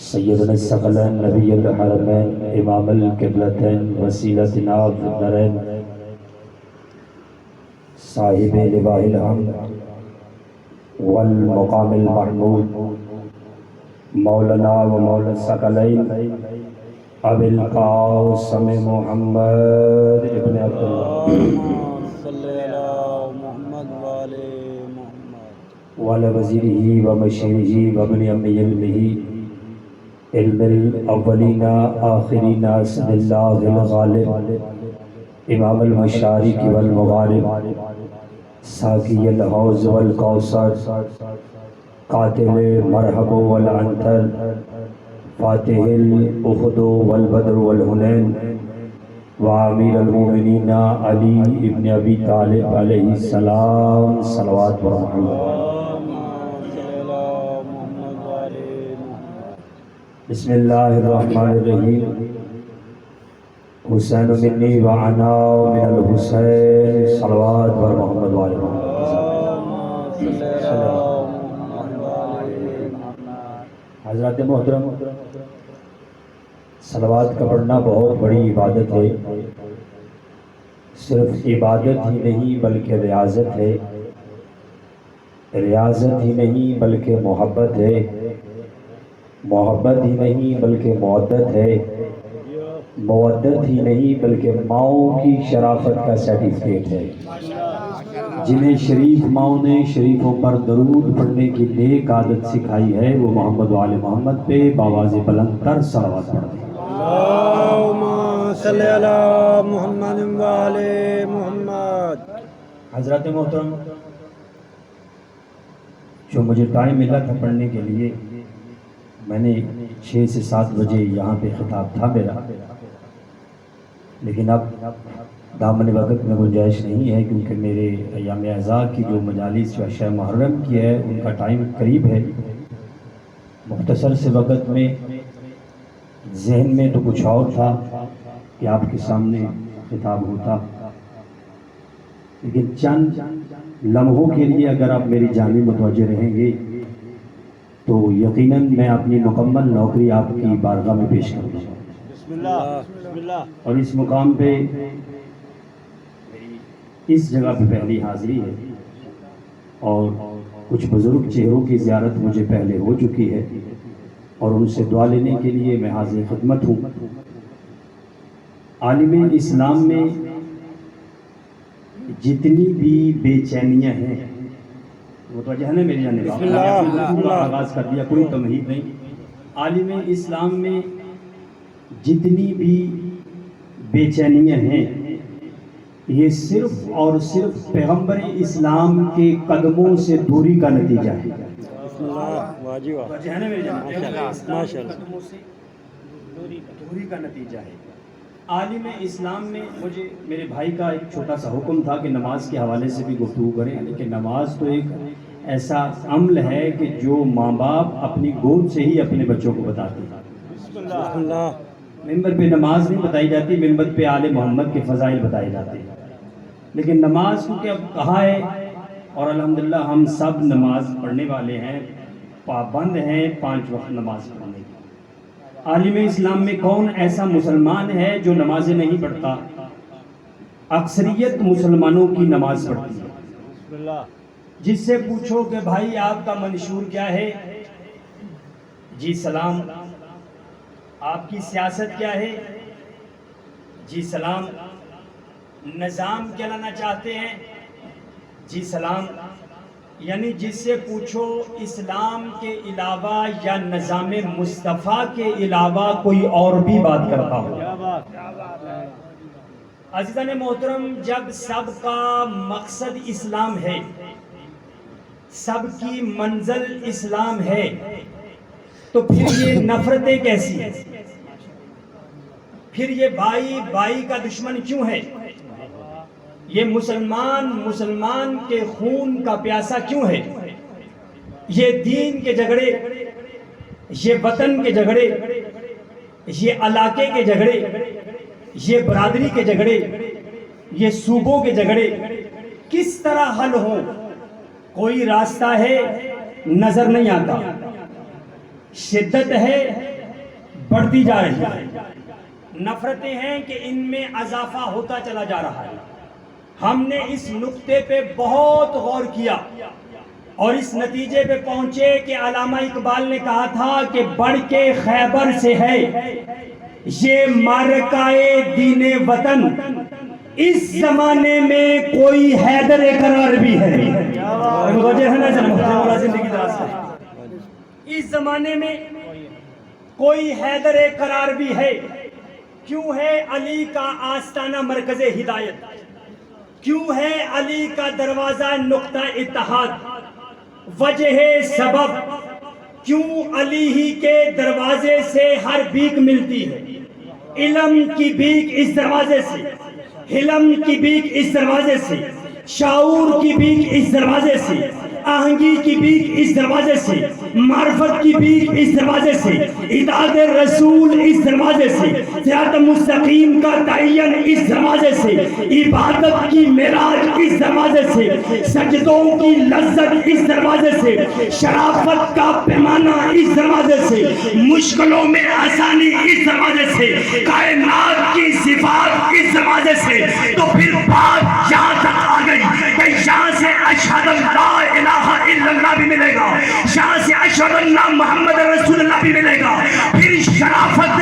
سیدنا الثقلین نبی الحرمین امام القبلتین وسیلتنا فی الدارین صاحب لواء الحمد والمقام المحمود مولانا و مولا الثقلین ابی القاسم محمد ابن عبداللہ وعلى وزیرہ و مشیرہ و ابن امی علمہ علم الاولین آخرین صلی اللہ الغالب امام المشارق والمغارب ساقی الحوض والکوثر قاتل مرحب والعنتر فاتح الاحد والبدر والحنین وامیر المومنین علی ابن ابی طالب علیہ السلام صلوات و رحمت بسم اللہ الرحمن الرحیم حسین منی وعنا من الحسین صلوات و محمد و آل محمد. حضرات محترم، صلوات کا پڑھنا بہت بڑی عبادت ہے. صرف عبادت ہی نہیں بلکہ ریاضت ہے. ریاضت ہی نہیں بلکہ محبت ہے. محبت ہی نہیں بلکہ مودت ہے. مودت ہی نہیں بلکہ ماؤں کی شرافت کا سرٹیفکیٹ ہے. جنہیں شریف ماؤں نے شریفوں پر درود پڑھنے کی نیک عادت سکھائی ہے وہ محمد و آل محمد پہ بآواز بلند تر صلوات پڑھتے ہیں. اللہم صلی علی محمد و آل محمد. حضرات محترم، جو مجھے ٹائم ملا تھا پڑھنے کے لیے، میں نے 6 سے 7 بجے یہاں پہ خطاب تھا میرا، لیکن اب دامن وقت میں گنجائش نہیں ہے کیونکہ میرے ایام اعزاء کی جو مجالس جو شہ محرم کی ہے ان کا ٹائم قریب ہے. مختصر سے وقت میں ذہن میں تو کچھ اور تھا کہ آپ کے سامنے خطاب ہوتا، لیکن چند لمحوں کے لیے اگر آپ میری جانب متوجہ رہیں گے تو یقیناً میں اپنی مکمل نوکری آپ کی بارگاہ میں پیش کروں گا. بسم اللہ. اور اس مقام پہ اس جگہ پہ پہلی حاضری ہے اور کچھ بزرگ چہروں کی زیارت مجھے پہلے ہو چکی ہے اور ان سے دعا لینے کے لیے میں حاضر خدمت ہوں. عالم اسلام میں جتنی بھی بے چینیاں ہیں متوجہ ہے نا میری جانب، آغاز کر دیا، کوئی تمہید نہیں. عالم اسلام میں جتنی بھی بے چینیاں ہیں یہ صرف اور صرف پیغمبر اسلام کے قدموں سے دوری کا نتیجہ ہے. دوری کا نتیجہ ہے. عالم اسلام میں مجھے میرے بھائی کا ایک چھوٹا سا حکم تھا کہ نماز کے حوالے سے بھی گفتگو کریں، لیکن نماز تو ایک ایسا عمل ہے کہ جو ماں باپ اپنی گود سے ہی اپنے بچوں کو بتاتے ہیں. منبر پہ نماز نہیں بتائی جاتی، منبر پہ آل محمد کے فضائل بتائے جاتے ہیں. لیکن نماز کو کہ اب کہا ہے اور الحمدللہ ہم سب نماز پڑھنے والے ہیں، پابند ہیں 5 وقت نماز پڑھنے کی. عالم اسلام میں کون ایسا مسلمان ہے جو نمازیں نہیں پڑھتا؟ اکثریت مسلمانوں کی نماز پڑھتی ہے. جس سے پوچھو کہ بھائی آپ کا منشور کیا ہے، جی سلام. آپ کی سیاست کیا ہے، جی سلام. نظام کیا لانا چاہتے ہیں، جی سلام. یعنی جس سے پوچھو اسلام کے علاوہ یا نظام مصطفیٰ کے علاوہ کوئی اور بھی بات کرتا ہو. عزیزان محترم، جب سب کا مقصد اسلام ہے، سب کی منزل اسلام ہے، تو پھر یہ نفرتیں کیسی ہیں؟ پھر یہ بھائی بھائی کا دشمن کیوں ہے؟ یہ مسلمان کے خون کا پیاسا کیوں ہے؟ یہ دین کے جھگڑے، یہ وطن کے جھگڑے، یہ علاقے کے جھگڑے، یہ برادری کے جھگڑے، یہ صوبوں کے جھگڑے کس طرح حل ہوں؟ کوئی راستہ ہے نظر نہیں آتا. شدت ہے بڑھتی جا رہی ہے، نفرتیں ہیں کہ ان میں اضافہ ہوتا چلا جا رہا ہے۔ ہم نے اس نقطے پہ بہت غور کیا اور اس نتیجے پہ پہنچے کہ علامہ اقبال نے کہا تھا کہ بڑھ کے خیبر سے ہے یہ معرکہ دین وطن، اس زمانے میں کوئی حیدر قرار بھی ہے۔ اس زمانے میں کوئی حیدر قرار بھی ہے۔ کیوں ہے علی کا آستانہ مرکز ہدایت؟ کیوں ہے علی کا دروازہ نقطہ اتحاد؟ وجہ سبب کیوں علی ہی کے دروازے سے ہر بھیک ملتی ہے؟ علم کی بھیک اس دروازے سے، حلم کی بھیک اس دروازے سے، شعور کی بھیک اس دروازے سے، آہنگی کی بھیک اس دروازے سے، معرفت کی بھیک اس دروازے سے، اطاعت رسول اس دروازے سے، صراط مستقیم کا تعین اس دروازے سے، عبادت کی معراج اس دروازے سے، سجدوں کی لذت اس دروازے سے، شرافت کا پیمانہ اس دروازے سے، مشکلوں میں آسانی اس دروازے سے، کائنات کی صفات اس دروازے سے۔ تو پھر بات یہاں تک آ گئی کہ یہاں سے اشہد ان لا الہ الا اللہ بھی ملے گا، یہاں سے اشہد ان محمد رسول اللہ بھی ملے گا۔ پھر شرافت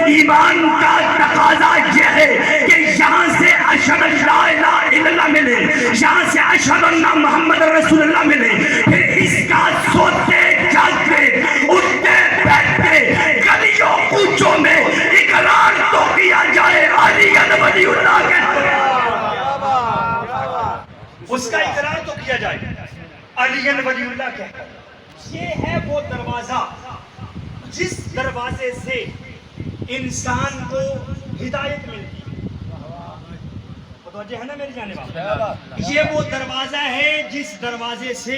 ایمان کا تقاضا یہ ہے کہ یہاں سے اشہد ان لا الہ الا اللہ ملے، یہاں سے اشہد ان محمد رسول اللہ ملے۔ پھر اس کا سوتے جاگتے اٹھتے بیٹھتے گلیوں کوچوں میں اقرار تو کیا جائے علی ولی اللہ کہتے ہیں، اس کا اقرار تو کیا جائے علی ولی اللہ کہتے ہیں۔ یہ ہے وہ دروازہ جس دروازے سے انسان کو ہدایت ملتی ہے۔ متوجہ ہے نا میری جانب؟ یہ وہ دروازہ ہے جس دروازے سے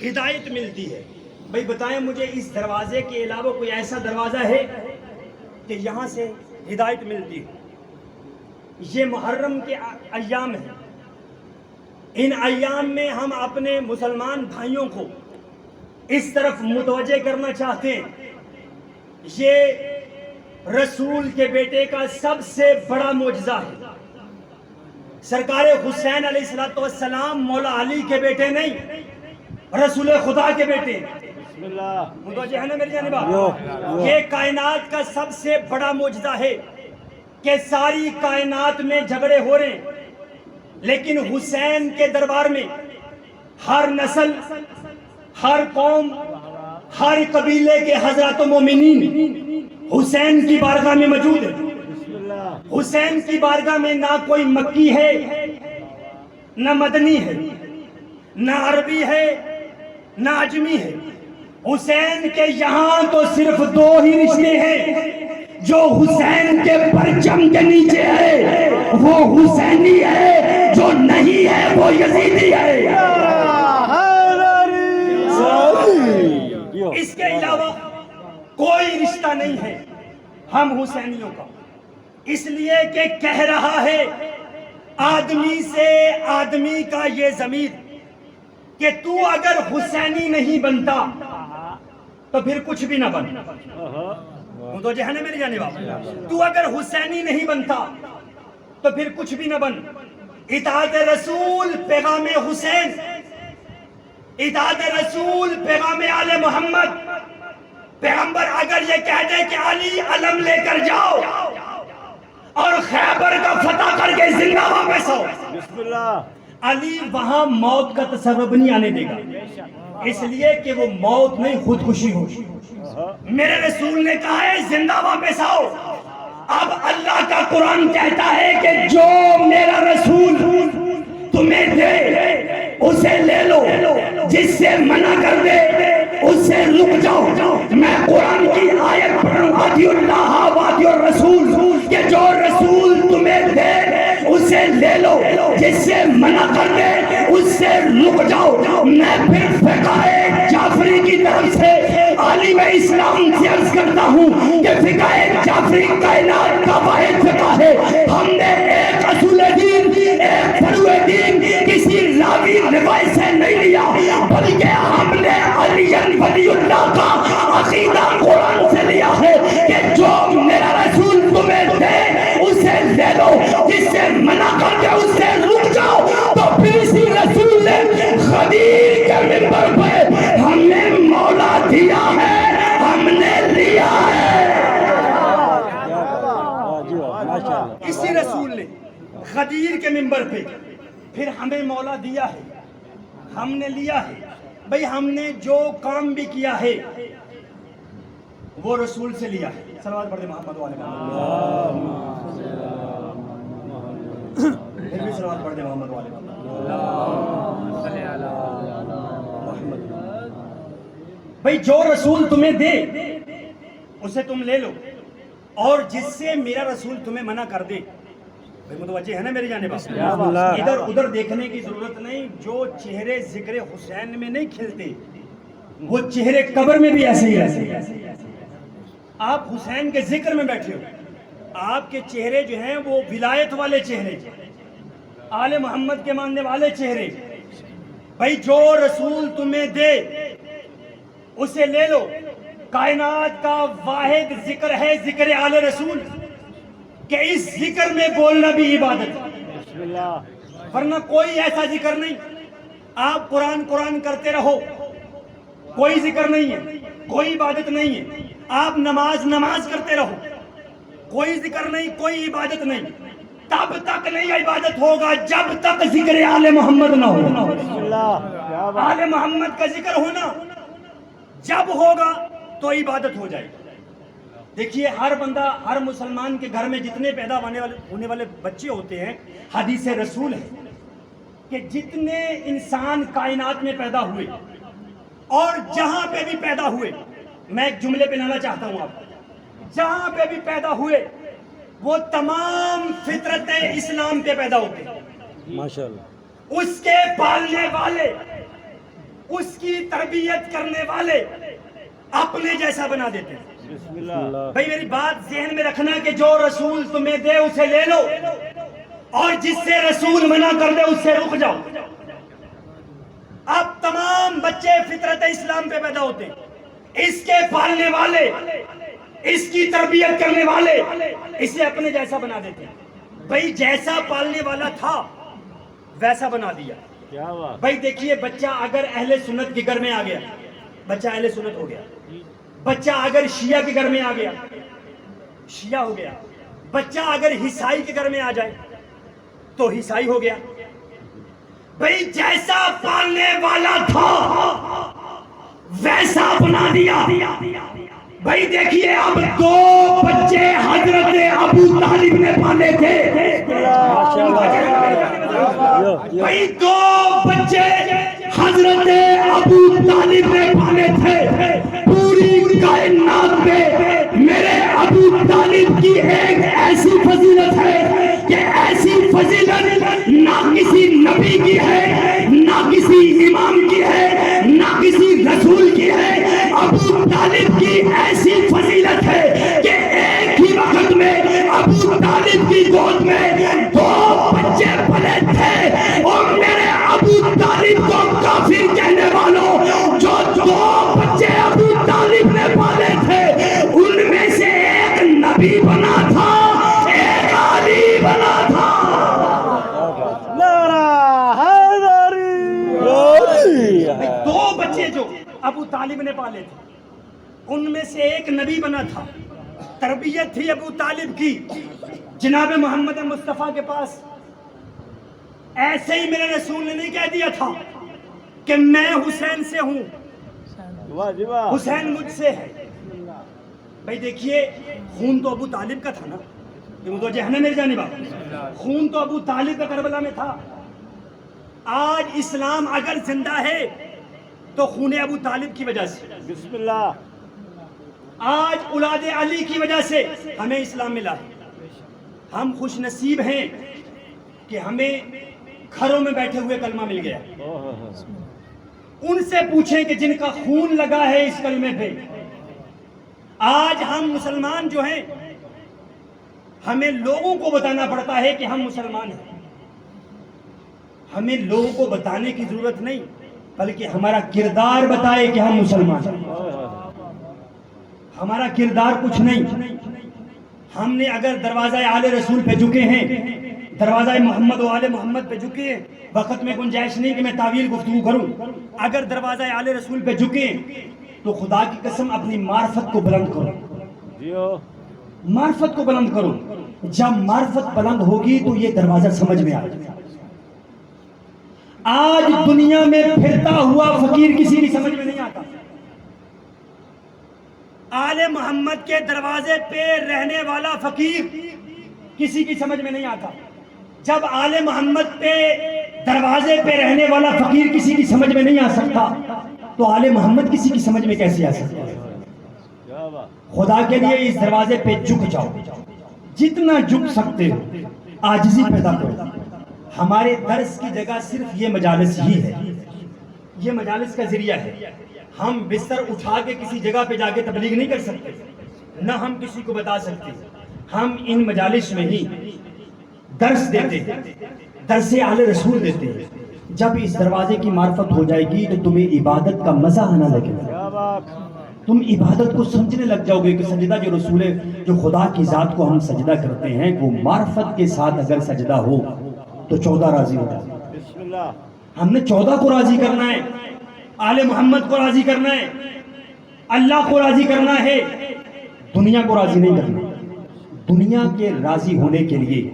ہدایت ملتی ہے۔ بھائی بتائیں مجھے اس دروازے کے علاوہ کوئی ایسا دروازہ ہے کہ یہاں سے ہدایت ملتی ہے؟ یہ محرم کے ایام ہیں، ان ایام میں ہم اپنے مسلمان بھائیوں کو اس طرف متوجہ کرنا چاہتے ہیں۔ یہ رسول کے بیٹے کا سب سے بڑا معجزہ ہے۔ سرکار حسین علیہ السلام مولا علی کے بیٹے نہیں، رسول خدا کے بیٹے۔ متوجہ ہے نا میری جانب؟ یہ کائنات کا سب سے بڑا معجزہ ہے کہ ساری کائنات میں جھگڑے ہو رہے ہیں، لیکن حسین کے دربار میں ہر نسل، ہر قوم، ہر قبیلے کے حضرات و مومنین حسین کی بارگاہ میں موجود ہے۔ حسین کی بارگاہ میں نہ کوئی مکی ہے، نہ مدنی ہے، نہ عربی ہے، نہ عجمی ہے۔ حسین کے یہاں تو صرف دو ہی رشتے ہیں جو حسین کے پرچم کے نیچے ہے، وہ حسینی ہے، جو نہیں ہے وہ یزیدی ہے۔ اس کے علاوہ کوئی رشتہ نہیں ہے ہم حسینیوں کا، اس لیے کہ کہہ رہا ہے آدمی سے آدمی کا یہ ضمیر کہ تو اگر حسینی نہیں بنتا تو پھر کچھ بھی نہ بن۔ تو جو ہے نا میری جانب، تو اگر حسینی نہیں بنتا تو پھر کچھ بھی نہ بن۔ اطاعت رسول پیغام حسین، اطاعت رسول پیغام آل محمد۔ پیغمبر اگر یہ کہہ دے کہ علی علم لے کر جاؤ اور خیبر کا فتح کر کے زندہ واپس آؤ، بسم اللہ، علی وہاں موت کا تصور نہیں آنے دے گا، اس لیے کہ وہ موت نہیں خودکشی ہوگی۔ میرے رسول نے کہا ہے زندہ واپس آؤ۔ اب اللہ کا قرآن کہتا ہے کہ جو میرا رسول تمہیں دے اسے لے لو، جس سے منع کر دے اس سے رک جاؤ۔ میں قرآن کی آیت پڑھوں، اطیعوا اللہ واطیعوا الرسول، کہ جو رسول تمہیں دے اسے لے لو، جس سے منع کر دے اس سے رک جاؤ۔ میں پھر فقہ جعفری کی طرف سے عالم اسلام سے عرض کرتا ہوں کہ فقہ جعفری کائنات کا واحد فقہ ہے۔ ہم نے ایک اصول دین، ایک فروع دین کسی راوی روایت سے نہیں لیا، بلکہ ہم نے علی ولی اللہ کا عقیدہ قدیر کے منبر پہ پھر ہمیں مولا دیا ہے، ہم نے لیا ہے. بھئی ہم نے جو کام بھی کیا ہے وہ رسول سے لیا ہے. صلوات پڑھ دے محمد والے محمد. پھر بھی صلوات پڑھ دے محمد والے محمد. بھئی جو رسول تمہیں دے اسے تم لے لو، اور جس سے میرا رسول تمہیں منع کر دے. بھئی متوجہ ہے نا میری جانب؟ ادھر ادھر دیکھنے کی ضرورت نہیں. جو چہرے ذکر حسین میں نہیں کھلتے وہ چہرے قبر میں بھی ایسے ہی رہتے ہیں. آپ حسین کے ذکر میں بیٹھے ہو، آپ کے چہرے جو ہیں وہ ولایت والے چہرے، آل محمد کے ماننے والے چہرے. بھئی جو رسول تمہیں دے اسے لے لو. کائنات کا واحد ذکر ہے ذکر آل رسول، کہ اس ذکر میں بولنا بھی عبادت ہے، ورنہ کوئی ایسا ذکر نہیں. آپ قرآن کرتے رہو، کوئی ذکر نہیں ہے، کوئی عبادت نہیں ہے. آپ نماز کرتے رہو، کوئی ذکر نہیں، کوئی عبادت نہیں. تب تک نہیں عبادت ہوگا جب تک ذکر آل محمد نہ ہو. آل محمد کا ذکر ہونا جب ہوگا تو عبادت ہو جائے گی. دیکھیے ہر بندہ، ہر مسلمان کے گھر میں جتنے پیدا ہونے والے بچے ہوتے ہیں، حدیث رسول ہے کہ جتنے انسان کائنات میں پیدا ہوئے اور جہاں پہ بھی پیدا ہوئے، میں ایک جملے پہ لانا چاہتا ہوں آپ کو، جہاں پہ بھی پیدا ہوئے وہ تمام فطرت اسلام پہ پیدا ہوتے ہیں. ماشاءاللہ. اس کے پالنے والے، اس کی تربیت کرنے والے اپنے جیسا بنا دیتے ہیں. بھئی میری بات ذہن میں رکھنا کہ جو رسول تمہیں دے اسے لے لو، اور جس سے رسول منع کر دے اس سے رک جاؤ. اب تمام بچے فطرت اسلام پہ پیدا ہوتے ہیں، اس کے پالنے والے، اس کی تربیت کرنے والے اسے اپنے جیسا بنا دیتے ہیں. بھئی جیسا پالنے والا تھا ویسا بنا دیا. بھئی دیکھیے بچہ اگر اہل سنت کے گھر میں آ گیا، بچہ اہل سنت ہو گیا. بچہ اگر شیعہ کے گھر میں آ گیا، شیعہ ہو گیا. بچہ اگر عیسائی کے گھر میں آ جائے تو عیسائی ہو گیا. بھئی جیسا پالنے والا تھا ویسا بنا دیا. بھئی دیکھیے اب دو بچے حضرت ابو طالب نے پالے تھے. بھئی دو بچے حضرت ابو طالب نے پالے تھے. پوری کائنات میں میرے ابو طالب کی ایک ایسی فضیلت ہے کہ ایسی فضیلت نہ کسی نبی کی ہے، نہ کسی امام کی ہے، نہ کسی رسول کی ہے. ابو طالب کی ایسی فضیلت ہے کہ ایک ہی وقت میں ابو طالب کی گود میں دو بچے پلے تھے. اور میرے ابو طالب کو کافر کہنے والوں، جو دو بچے ابو طالب نے پالے تھے ان میں سے ایک نبی بنا تھا، ایک علی بنا تھا. دو بچے جو ابو طالب نے پالے تھے ان میں سے ایک نبی بنا تھا. تربیت تھی ابو طالب کی جناب محمد مصطفیٰ کے پاس. ایسے ہی میرے رسول نے نہیں کہہ دیا تھا کہ میں حسین سے ہوں، حسین مجھ سے ہے. بھئی دیکھیے خون تو ابو طالب کا تھا نا، یہ متوجہ ہے نا میری جانب؟ خون تو ابو طالب کا کربلا میں تھا. آج اسلام اگر زندہ ہے تو خون ابو طالب کی وجہ سے. بسم اللہ. آج اولاد علی کی وجہ سے ہمیں اسلام ملا ہے. ہم خوش نصیب ہیں کہ ہمیں گھروں میں بیٹھے ہوئے کلمہ مل گیا. ان سے پوچھیں کہ جن کا خون لگا ہے اس کلمے پہ. آج ہم مسلمان جو ہیں ہمیں لوگوں کو بتانا پڑتا ہے کہ ہم مسلمان ہیں. ہمیں لوگوں کو بتانے کی ضرورت نہیں بلکہ ہمارا کردار بتائے کہ ہم مسلمان ہیں. ہمارا کردار کچھ نہیں. ہم نے اگر دروازہ آل رسول پہ جھکے ہیں، دروازہ محمد و آل محمد پہ جھکے ہیں، وقت میں گنجائش نہیں کہ میں طویل گفتگو کروں. اگر دروازہ آل رسول پہ جھکے تو خدا کی قسم اپنی معرفت کو بلند کرو. معرفت کو بلند کرو. جب معرفت بلند ہوگی تو یہ دروازہ سمجھ میں آئے گا. آج دنیا میں پھرتا ہوا فقیر کسی کی سمجھ میں نہیں آتا. آل محمد کے دروازے پہ رہنے والا فقیر کسی کی سمجھ میں نہیں آتا. جب آل محمد پہ دروازے پہ رہنے والا فقیر کسی کی سمجھ میں نہیں آ سکتا تو آل محمد کسی کی سمجھ میں کیسے آ سکتا ہے؟ خدا کے لیے اس دروازے پہ جھک جاؤ, جتنا جھک سکتے ہو عاجزی پیدا کرو. ہمارے درس کی جگہ صرف یہ مجالس ہی ہے, یہ مجالس کا ذریعہ ہے. ہم بستر اٹھا کے کسی جگہ پہ جا کے تبلیغ نہیں کر سکتے, نہ ہم کسی کو بتا سکتے. ہم ان مجالس میں ہی درس دیتے ہیں, درس آل رسول دیتے ہیں. جب اس دروازے کی معرفت ہو جائے گی تو تمہیں عبادت کا مزہ آنا لگے گا. تم عبادت کو سمجھنے لگ جاؤ گے کہ سجدہ جو رسول ہے, جو خدا کی ذات کو ہم سجدہ کرتے ہیں, وہ معرفت کے ساتھ اگر سجدہ ہو تو 14 راضی ہو جائے. ہم نے 14 کو راضی کرنا ہے, آل محمد کو راضی کرنا ہے, اللہ کو راضی کرنا ہے, دنیا کو راضی نہیں کرنا. دنیا کے راضی ہونے کے لیے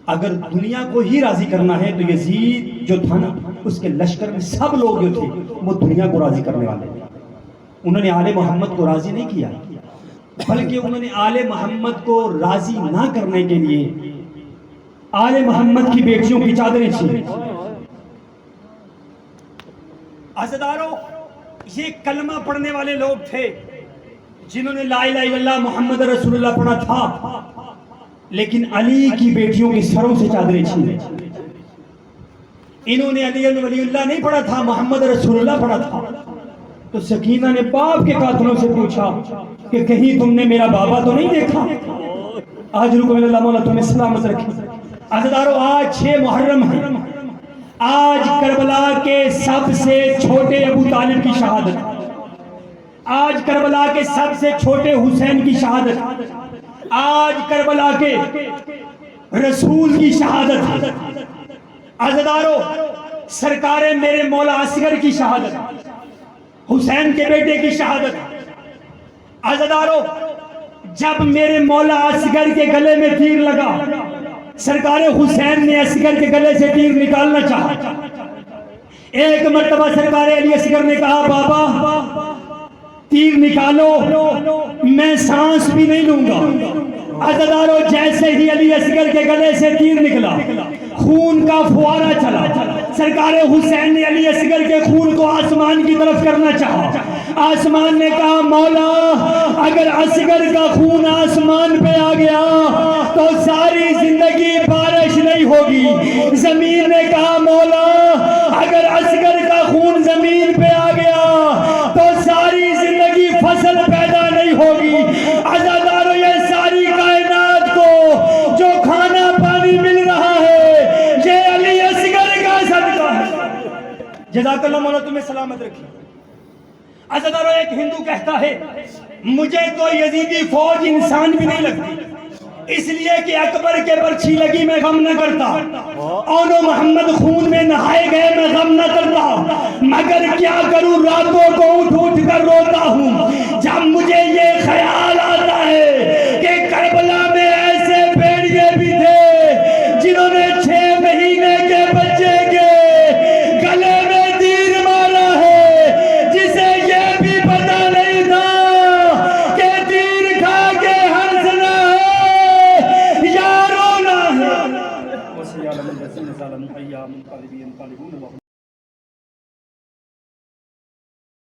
اگر دنیا کو ہی راضی کرنا ہے تو یزید جو تھا نا, اس کے لشکر میں سب لوگ جو تھے وہ دنیا کو راضی کرنے والے تھے. انہوں نے آل محمد کو راضی نہیں کیا, بلکہ انہوں نے آل محمد کو راضی نہ کرنے کے لیے آل محمد کی بیٹیوں کی چادریں چھینی. عزیزانو, یہ کلمہ پڑھنے والے لوگ تھے جنہوں نے لا الہ الا اللہ محمد رسول اللہ پڑھا تھا, لیکن علی کی بیٹیوں کے سروں سے چادریں چھینی. انہوں نے علی ولی اللہ نہیں پڑھا تھا, محمد رسول اللہ پڑھا تھا. تو سکینہ نے باپ کے قاتلوں سے پوچھا کہ کہیں تم نے میرا بابا تو نہیں دیکھا؟ آج رکو من اللہ مولا تمہیں سلامت رکھے. عزیزانو, آج 6 محرم ہے. آج کربلا کے سب سے چھوٹے ابو طالب کی شہادت, آج کربلا کے سب سے چھوٹے حسین کی شہادت, آج کربلا کے رسول کی شہادت. عزیزانو, سرکار میرے مولا اصغر کی شہادت, حسین کے بیٹے کی شہادت. عزیزانو, جب میرے مولا اصغر کے گلے میں تیر لگا, سرکار حسین نے اصغر کے گلے سے تیر نکالنا چاہا. ایک مرتبہ سرکار علی اصغر نے کہا, بابا تیر نکالو, میں سانس بھی نہیں لوں گا. عزیزانو, جیسے ہی علی اصغر کے گلے سے تیر نکلا, خون کا فوارہ چلا. سرکار حسین نے علی اصغر کے خون کو آسمان کی طرف کرنا چاہا. آسمان نے کہا, مولا اگر اصغر کا خون آسمان پہ آ گیا تو ساری زندگی بارش نہیں ہوگی. زمین نے کہا, مولا اگر اصغر کا خون زمین پہ آ گیا تو ساری زندگی فصل پیدا نہیں ہوگی. عزیزانو, یہ ساری کائنات کو جو کھانا پانی مل رہا ہے یہ علی اصغر کا صدقہ ہے. جزاک اللہ مولا تمہیں سلامت رکھے. عزیزانو, ایک ہندو کہتا ہے مجھے تو یزیدی فوج انسان بھی نہیں لگتی, اس لیے کہ اکبر کے برچھی لگی میں غم نہ کرتا, اون و محمد خون میں نہائے گئے میں غم نہ کرتا, مگر کیا کروں راتوں کو اٹھ اٹھ کر روتا ہوں جب مجھے یہ خیال آتا ہے کہ کربلا میں ایسے بھیڑیے بھی تھے جنہوں نے 6 مہینے کے بچے کے گلے میں تیر مارا ہے, جسے یہ بھی پتا نہیں تھا کہ تیر کھا کے ہنسنا ہے یا رونا ہے.